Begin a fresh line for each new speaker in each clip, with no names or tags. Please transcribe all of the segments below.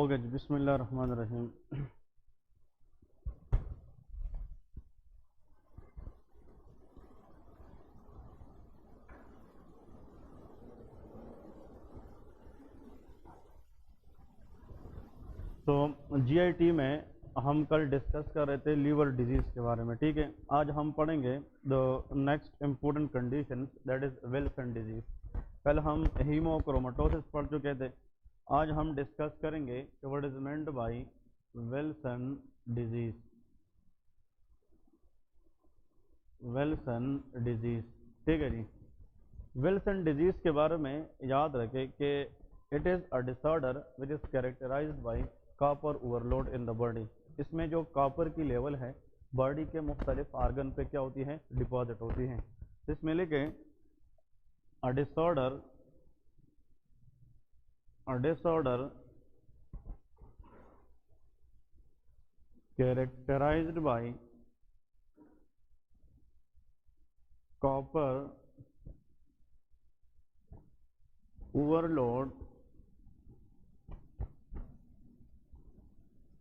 Okay जी, बिस्मिल्लाह रहमान रहीम। तो GIT में हम कल डिस्कस कर रहे थे लीवर डिजीज के बारे में, ठीक है। आज हम पढ़ेंगे the next important condition, that is Wilson disease. कल हम हीमोक्रोमेटोसिस पढ़ चुके थे। आज हम डिस्कस करेंगे कि what is meant by Wilson disease. Wilson disease, ठीक है जी। विल्सन डिजीज के बारे में याद रखें कि it is a disorder which is characterised by copper overload in the body. इसमें जो कॉपर की लेवल है बॉडी के मुख्तलिफ आर्गन पे क्या होती है, डिपॉजिट होती है। इसमें लिखे a disorder characterised by copper overload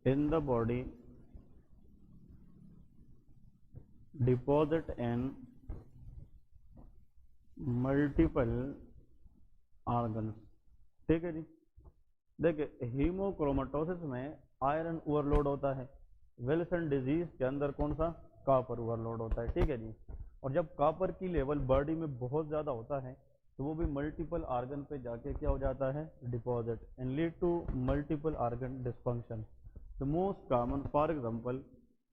in the body, deposit in multiple organs, ठीक है जी। देखिए हीमोक्रोमेटोसिस में आयरन ओवरलोड होता है, विल्सन डिजीज के अंदर कौन सा, कॉपर ओवरलोड होता है, ठीक है जी। और जब कॉपर की लेवल बॉडी में बहुत ज़्यादा होता है तो वो भी मल्टीपल आर्गन पे जाके क्या हो जाता है, deposit, and lead to multiple organ dysfunction. The most common, for example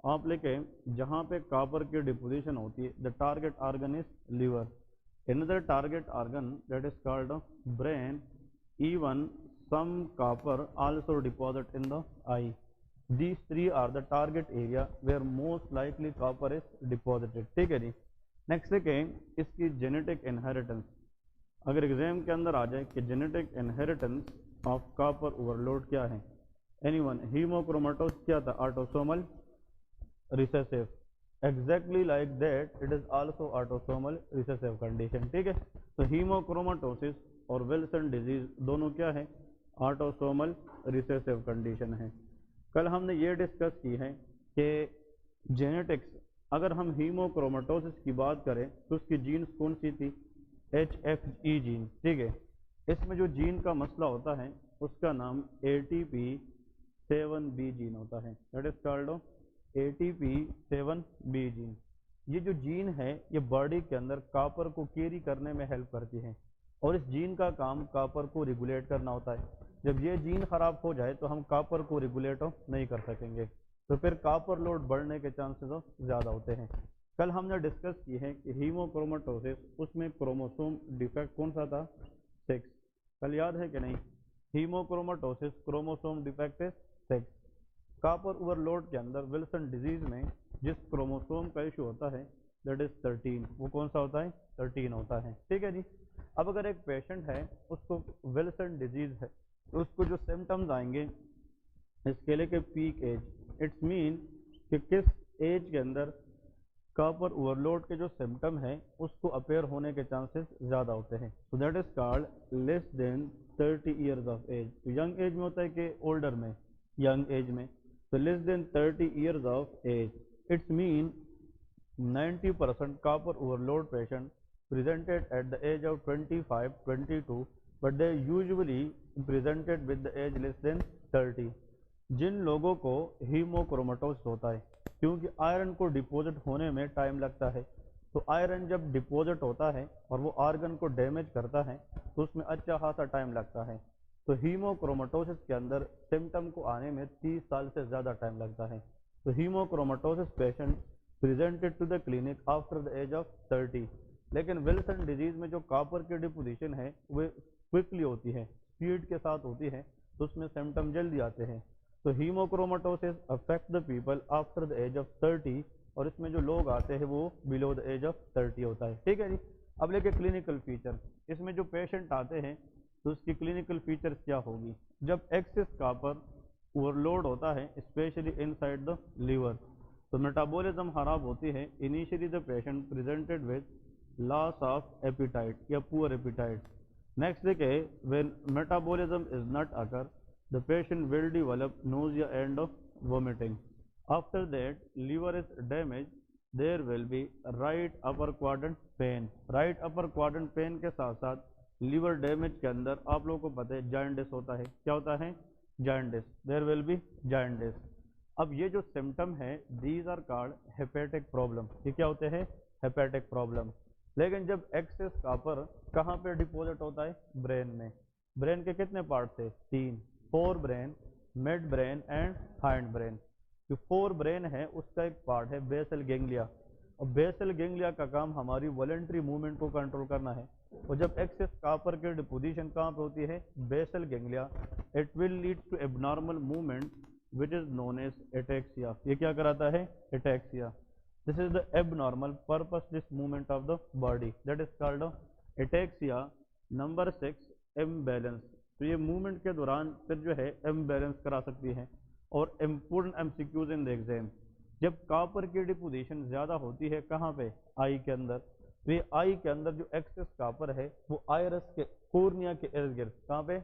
आप लेके जहाँ पे कॉपर की डिपोजिशन होती है, the target organ is liver, another target organ that is called brain, even some copper also deposit in the eye. These three are the target area where most likely copper is deposited, ठीक है जी। Next देखें इसकी genetic inheritance. अगर exam के अंदर आ जाए कि genetic inheritance of copper overload क्या है, एनीवन, हीमोक्रोमेटोसिस क्या था, autosomal recessive, exactly like that it is also autosomal recessive condition, ठीक है। तो हीमोक्रोमेटोसिस और विल्सन डिजीज दोनों क्या है, ऑटोसोमल रिसेसिव कंडीशन है। कल हमने ये डिस्कस की है कि जेनेटिक्स, अगर हम हीमोक्रोमेटोसिस की बात करें तो उसकी जीन्स कौन सी थी, HFE जीन, ठीक है। इसमें जो जीन का मसला होता है उसका नाम ATP7B जीन होता है, that is called ATP7B gene. ये जो जीन है ये बॉडी के अंदर कॉपर को कैरी करने में हेल्प करती है और इस जीन का काम कॉपर को रेगुलेट करना होता है। जब ये जीन खराब हो जाए तो हम कॉपर को रेगुलेट नहीं कर सकेंगे, तो फिर कॉपर लोड बढ़ने के चांसेस ज़्यादा होते हैं। कल हमने डिस्कस की है कि हीमोक्रोमेटोसिस, उसमें क्रोमोसोम डिफेक्ट कौन सा था, 6। कल याद है कि नहीं, हीमोक्रोमेटोसिस क्रोमोसोम डिफेक्ट है 6। कॉपर ओवरलोड के अंदर विल्सन डिजीज में जिस क्रोमोसोम का इशू होता है दैट इज 13, वो कौन सा होता है, 13 होता है, ठीक है जी। अब अगर एक पेशेंट है उसको विल्सन डिजीज है तो उसको जो सिम्टम्स आएंगे इसके लिए कि पीक एज, इट्स मीन कि किस एज के अंदर कॉपर ओवरलोड के जो सिम्टम है उसको अपेयर होने के चांसेस ज़्यादा होते हैं। तो that is called less than 30 years of age. तो यंग एज में होता है कि ओल्डर में, यंग एज में, तो less than 30 years of age, it's mean 90% copper overload patient presented at the age of 25-22, but they usually presented with the age less than 30। जिन लोगों को हीमोक्रोमेटोसिस होता है, क्योंकि आयरन को डिपॉजिट होने में टाइम लगता है, तो आयरन जब डिपॉजिट होता है और वो आर्गन को डैमेज करता है तो उसमें अच्छा खासा टाइम लगता है। तो हीमोक्रोमेटोसिस के अंदर सिम्टम को आने में 30 साल से ज़्यादा टाइम लगता है। तो haemochromatosis patient presented to the clinic after the age of 30। लेकिन विल्सन डिजीज में जो कॉपर की डिपोजिशन है वो क्विकली होती है, स्पीड के साथ होती है, तो उसमें सिम्टम जल्दी आते हैं। तो haemochromatosis affect the people after the age of 30, और इसमें जो लोग आते हैं वो बिलो द एज ऑफ 30 होता है, ठीक है जी। अब लेके क्लिनिकल फीचर, इसमें जो पेशेंट आते हैं तो उसकी क्लिनिकल फीचर्स क्या होगी। जब एक्सेस कॉपर ओवरलोड होता है स्पेशली इनसाइड द लीवर, तो मेटाबॉलिज्म खराब होती है। Initially the patient presented with loss of appetite या पुअर एपिटाइट। नेक्स्ट देखे when metabolism is not occur the patient will develop nausea and vomiting. After that, liver is damaged, there will be right upper quadrant pain. Right upper quadrant pain के साथ साथ liver damage के अंदर आप लोगों को पता है jaundice होता है. क्या होता है? jaundice. There will be jaundice. अब ये जो सिम्टम है these are called hepatic problem. ये क्या होते हैं? hepatic problem. लेकिन जब एक्सेस कॉपर कहाँ पे डिपॉजिट होता है? ब्रेन में. ब्रेन के कितने पार्ट थे? 3. Fore brain, mid brain and hind brain. जो फोर ब्रेन है उसका एक पार्ट है बेसल गैंग्लिया, और बेसल गैंग्लिया का काम हमारी वॉलेंट्री मूवमेंट को कंट्रोल करना है. और जब एक्सेस कॉपर की डिपोजिशन कहाँ पे होती है? Basal ganglia, it will lead to abnormal movement which is known as ataxia. ये क्या कराता है? Ataxia. This is the abnormal purposeless movement of the body, that is called ataxia. Number 6, imbalance. तो ये मूवमेंट के दौरान फिर जो है इम्बैलेंस करा सकती है. और important MCQs in the exam, जब कॉपर की डिपोजिशन ज्यादा होती है कहाँ पे? आई के अंदर. तो ये आई के अंदर जो एक्सेस कॉपर है वो आयरस के कोर्निया के इर्द गिर्द, कहाँ पे?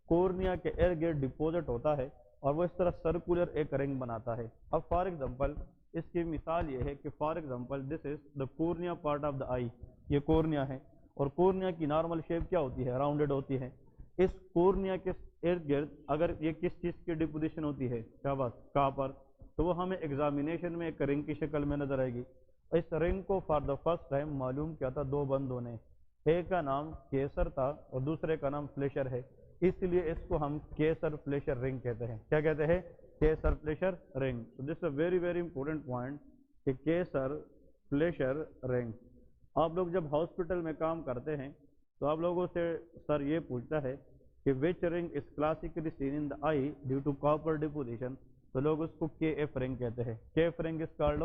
कोर्निया के इर्द गिर्द डिपोजिट होता है और वो इस तरह सर्कुलर एक रिंग बनाता है. अब फॉर एग्जांपल इसकी मिसाल ये है कि for example this is the cornea part of the eye. ये कोर्निया है और कोर्निया की नॉर्मल शेप क्या होती है? राउंडेड होती है. इस कोर्निया के इर्द गिर्द अगर ये किस चीज की डिपोजिशन होती है? क्या बात? कॉपर. तो वो हमें एग्जामिनेशन में एक रिंग की शक्ल में नजर आएगी. इस रिंग को फॉर द फर्स्ट टाइम मालूम किया था 2 बंदों ने. एक का नाम केसर था और दूसरे का नाम फ्लेशर है, इसलिए इसको हम केसर फ्लेशर रिंग कहते हैं. क्या कहते हैं? केसर फ्लेशर रिंग. तो this a very very important point कि केसर फ्लेशर रिंग. आप लोग जब हॉस्पिटल में काम करते हैं तो आप लोगों से सर ये पूछता है कि which ring is classically seen in the eye due to copper deposition, तो लोग उसको के एफ रिंग कहते हैं. K F ring is called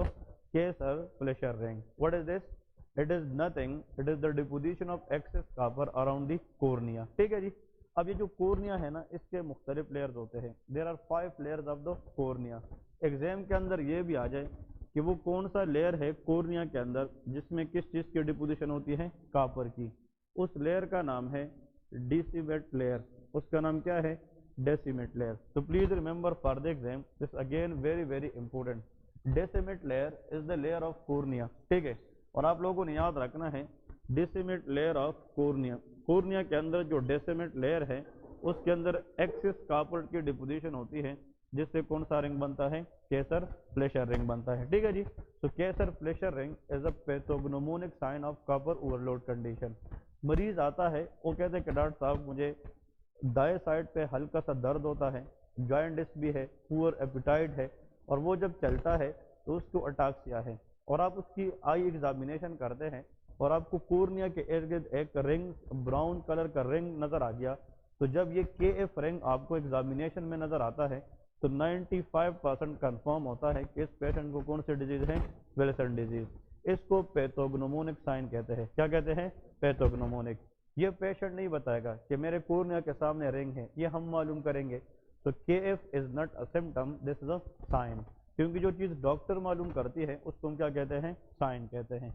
Kayser Fleischer ring. What is this? It is nothing, it is the deposition of excess copper around the cornea. ठीक है जी. अब ये जो कोर्निया है ना, इसके मुख्तलिफ लेयर्स होते हैं. There are 5 layers of the cornea. Exam के अंदर ये भी आ जाए कि वो कौन सा लेयर है कोर्निया के अंदर जिसमें किस चीज की डिपोजिशन होती है? कॉपर की. उस लेयर का नाम है डेसिमेट लेयर. उसका नाम क्या है? Descemet layer. तो please remember for the exam this again very very important. Descemet layer is the layer of cornea. ठीक है. और आप लोगों ने याद रखना है Descemet layer of cornea. Cornea के अंदर जो डेसिमेट लेयर है उसके अंदर एक्सिस कॉपर की डिपोजिशन होती है जिससे कौन सा रिंग बनता है? केसर फ्लेशर रिंग बनता है. ठीक है जी. तो Kayser Fleischer ring is a pathognomonic sign of copper overload condition. मरीज आता है वो कहते हैं कि डॉक्टर साहब मुझे दाएं साइड पे हल्का सा दर्द होता है, जॉइंटिस भी है, पुअर एपिटाइट है, और वो जब चलता है तो उसको अटाक्सिया है. और आप उसकी आई एग्जामिनेशन करते हैं और आपको कोर्निया के इर्द गिर्द एक रिंग, ब्राउन कलर का रिंग नजर आ गया. तो जब ये के एफ रिंग आपको एग्जामिनेशन में नजर आता है तो 95% कंफर्म होता है कि इस पेशेंट को कौन सी डिजीज है? Wilson disease. इसको पैथोग्नोमोनिक साइन कहते हैं. क्या कहते हैं? पैथोग्नोमोनिक. ये पेशेंट नहीं बताएगा कि मेरे कोर्निया के सामने रिंग है, ये हम मालूम करेंगे. तो K F is not a symptom, this is a sign. क्योंकि जो चीज डॉक्टर मालूम करती है उसको हम क्या कहते हैं? साइन कहते हैं.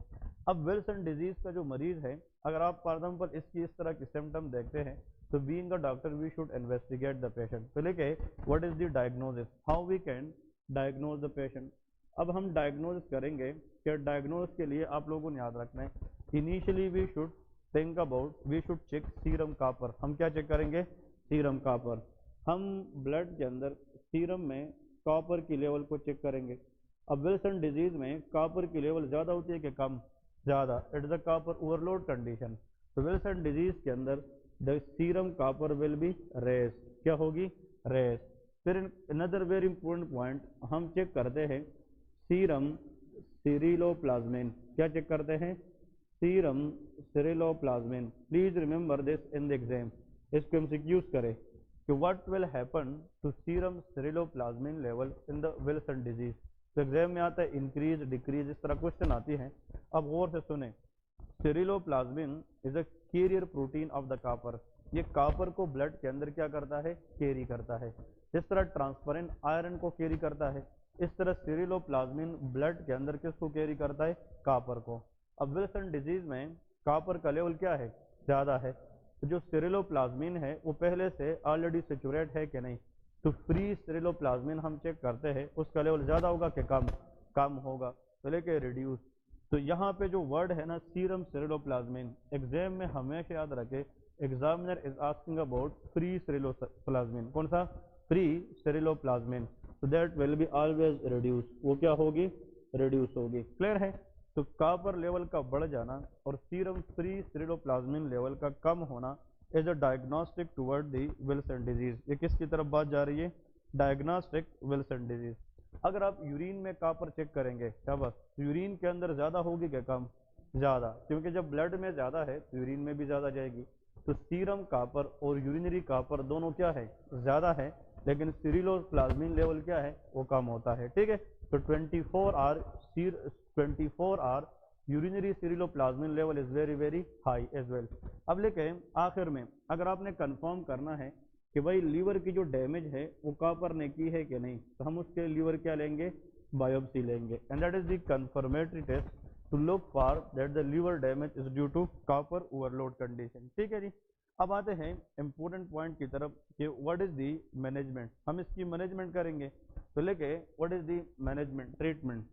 अब विल्सन डिजीज का जो मरीज है, अगर आप फॉर एग्जाम्पल इसकी इस तरह की सिम्टम देखते हैं तो being a doctor we should investigate the patient. तो लिखे what is the diagnosis, how we can diagnose the patient. अब हम डायग्नोसिस करेंगे कि डायग्नोसिस के लिए आप लोगों ने याद रखना है initially we should think about, we should check serum copper. हम क्या चेक करेंगे? Serum copper. हम ब्लड के अंदर सीरम में कॉपर की लेवल को चेक करेंगे. अब विल्सन डिजीज में कॉपर की लेवल ज्यादा होती है कि कम? ज्यादा. It is a copper overload condition. तो विल्सन डिजीज के अंदर the serum copper will be raised. क्या होगी? रेस. फिर अनदर वेरी इंपॉर्टेंट पॉइंट हम चेक करते हैं सीरम सिरिलोप्लाज्मिन. क्या चेक करते हैं? Serum ceruloplasmin. Please remember this in the exam. इसको एमसीक्यूज करें कि what will happen to serum ceruloplasmin level in the Wilson disease. तो एग्जाम में आता है इंक्रीज डिक्रीज, इस तरह क्वेश्चन आती हैं. अब गौर से सुने. Ceruloplasmin is a carrier protein of the copper. ये कॉपर को ब्लड के अंदर क्या करता है? कैरी करता है. जिस तरह ट्रांसपेरेंट आयरन को कैरी करता है, इस तरह सिरिलोप्लाज्मिन ब्लड के अंदर किसको कैरी करता है? कॉपर को. अब विल्सन डिजीज में कॉपर का लेवल क्या है? ज्यादा है. तो जो सिरिलोप्लाज्मिन है वो पहले से ऑलरेडी सेचुरेट है कि नहीं? تو فری سیریلوپلازمین ہم چیک کرتے ہیں اس کا لیول زیادہ ہوگا کہ کم ہوگا، تو لے کے ریڈیوس. تو یہاں پہ جو ورڈ ہے نا سیرم سیریلوپلازمین، ایگزام میں ہمیشہ یاد رکھے examiner is asking about free ceruloplasmin. کون سا؟ Free ceruloplasmin. تو that will be always reduce, وہ کیا ہوگی؟ ریڈیوس ہوگی. کلیئر ہے؟ تو کاپر لیول کا بڑھ جانا اور سیرم فری سیریلوپلازمین لیول کا کم ہونا is a diagnostic toward the Wilson disease. یہ کس کی طرف بات جا رہی ہے؟ Diagnostic Wilson disease. اگر آپ یورین میں کاپر چیک کریں گے کیا بس یورین کے اندر زیادہ ہوگی کہ کم؟ زیادہ، کیونکہ جب بلڈ میں زیادہ ہے تو یورین میں بھی زیادہ جائے گی. تو سیرم کاپر اور یورینری کاپر دونوں کیا ہے؟ زیادہ ہے، لیکن سیریلوپلازمین لیول کیا ہے؟ وہ کم ہوتا ہے. ٹھیک ہے، تو 24 hour urinary ceruloplasmin level is very very high as well. اب لیکن آخر میں اگر آپ نے کنفرم کرنا ہے کہ بھائی لیور کی جو ڈیمیج ہے وہ کاپر نے کی ہے کہ نہیں، تو ہم اس کے لیور کیا لیں گے؟ بایوپسی لیں گے. And that is the confirmatory test to look for that the liver damage is due to copper overload condition. ٹھیک ہے جی. اب آتے ہیں امپورٹنٹ پوائنٹ کی طرف کہ واٹ از دی مینجمنٹ. ہم اس کی مینجمنٹ کریں گے تو لے کے what is the management treatment.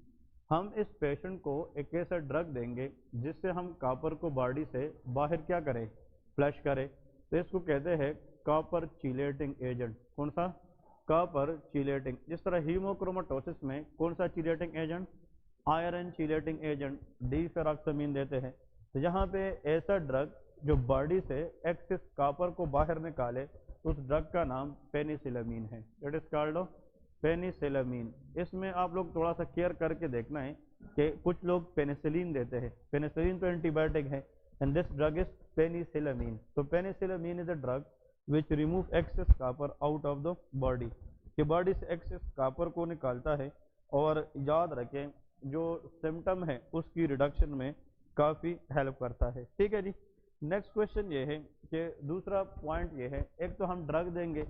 ہم اس پیشنٹ کو ایک ایسا ڈرگ دیں گے جس سے ہم کاپر کو باڈی سے باہر کیا کریں؟ فلش کریں. تو اس کو کہتے ہیں کاپر چیلیٹنگ ایجنٹ. کون سا؟ کاپر چیلیٹنگ. جس طرح ہیموکرومٹوسس میں کون سا چیلیٹنگ ایجنٹ؟ آئرن چیلیٹنگ ایجنٹ ڈی فیراکسامین دیتے ہیں. تو یہاں پہ ایسا ڈرگ جو باڈی سے ایکسس کاپر کو باہر نکالے اس ڈرگ کا نام پینیسیلامین ہے. It is called پینیسیلامین. اس میں آپ لوگ تھوڑا سا کیئر کر کے دیکھنا ہے کہ کچھ لوگ پینیسلین دیتے ہیں. پینیسلین تو اینٹی بایوٹک ہے and this drug is penicillamine. So penicillamine is a drug which remove excess copper out of the body. کہ باڈی سے ایکسس کاپر کو نکالتا ہے اور یاد رکھیں جو سمٹم ہے اس کی ریڈکشن میں کافی ہیلپ کرتا ہے. ٹھیک ہے جی. نیکسٹ کوشچن یہ ہے کہ دوسرا پوائنٹ یہ ہے، ایک تو ہم ڈرگ دیں گے،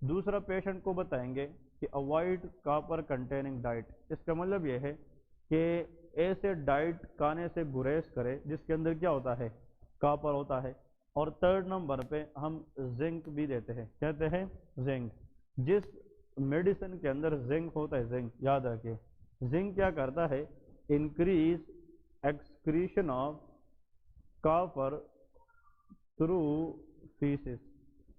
دوسرا پیشنٹ کو بتائیں گے کہ اوائڈ کاپر کنٹیننگ ڈائٹ. اس کا مطلب یہ ہے کہ ایسے ڈائٹ کھانے سے گریز کرے جس کے اندر کیا ہوتا ہے؟ کاپر ہوتا ہے. اور تھرڈ نمبر پہ ہم زنک بھی دیتے ہیں. کہتے ہیں زنک. جس میڈیسن کے اندر زنک ہوتا ہے، زنک یاد رکھیے، زنک کیا کرتا ہے؟ Increase excretion of copper through faeces.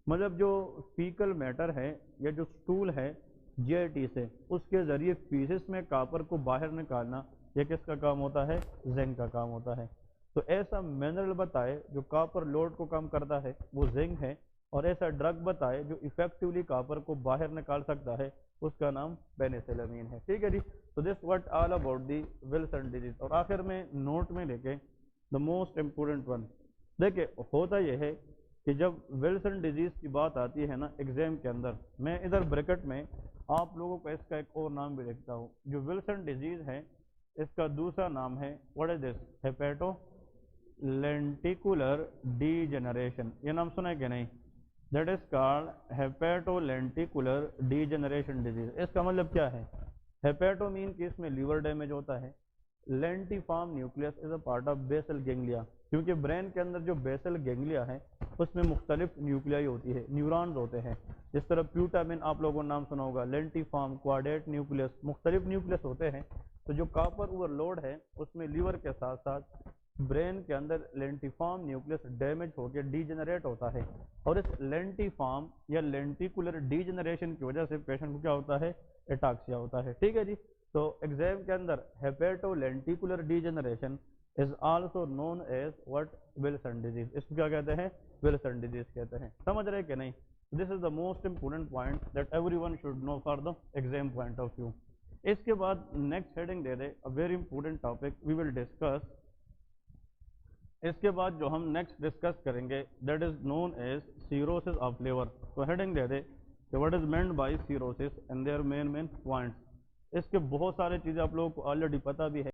مطلب جو فیکل میٹر ہے یا جو سٹول ہے جی آئی ٹی سے، اس کے ذریعے فیسس میں کاپر کو باہر نکالنا، یہ کس کا کام ہوتا ہے؟ زنک کا کام ہوتا ہے. تو ایسا منرل بتائے جو کاپر لوڈ کو کم کرتا ہے وہ زنک ہے، اور ایسا ڈرگ بتائے جو ایفیکٹولی کاپر کو باہر نکال سکتا ہے اس کا نام پینیسیلامین ہے. ٹھیک ہے جی. تو this what all about the Wilson disease. اور آخر میں نوٹ میں لے کے دا موسٹ امپورٹنٹ ون دیکھیں، ہوتا یہ ہے کہ جب ولسن ڈیزیز کی بات آتی ہے نا ایگزام کے اندر، میں ادھر بریکٹ میں آپ لوگوں کو اس کا ایک اور نام بھی لکھتا ہوں. جو ولسن ڈیزیز ہے اس کا دوسرا نام ہے what is this? Hepatolenticular degeneration. یہ نام سنا ہے کہ نہیں؟ That is called hepatolenticular degeneration disease. اس کا مطلب کیا ہے؟ ہیپیٹو مین کہ اس میں لیور ڈیمیج ہوتا ہے. Lentiform nucleus is a part of basal ganglia. کیونکہ برین کے اندر جو بیسل گینگلیا ہے اس میں مختلف نیوکلیائی ہوتی ہے، نیورونز ہوتے ہیں. جس طرح پیوٹامن آپ لوگوں نے نام سنا ہوگا، لینٹی فارم، کوارڈیٹ نیوکلیس، مختلف نیوکلیس ہوتے ہیں. تو جو کاپر اوور لوڈ ہے اس میں لیور کے ساتھ ساتھ برین کے اندر لینٹی فارم نیوکلیس ڈیمیج ہو کے ڈی جنریٹ ہوتا ہے، اور اس لینٹی فارم یا لینٹیکولر ڈی جنریشن کی وجہ سے پیشنٹ کو کیا ہوتا ہے؟ اٹاکسیا ہوتا ہے. ٹھیک ہے جی. تو ایگزام کے اندر hepatolenticular degeneration is also known as what? Wilson disease. اس کو کیا کہتے ہیں؟ Wilson disease کہتے ہیں. سمجھ رہے کہ نہیں؟ This is the most important point that everyone should know for the exam point of view. اس کے بعد next heading they they a very important topic we will discuss. اس کے بعد جو ہم نیکسٹ ڈسکس کریں گے that is known as cirrhosis of liver. تو heading دے دے کہ what is meant by cirrhosis and their main points. اس کے بہت سارے چیزیں آپ لوگوں کو آلریڈی پتہ بھی ہے.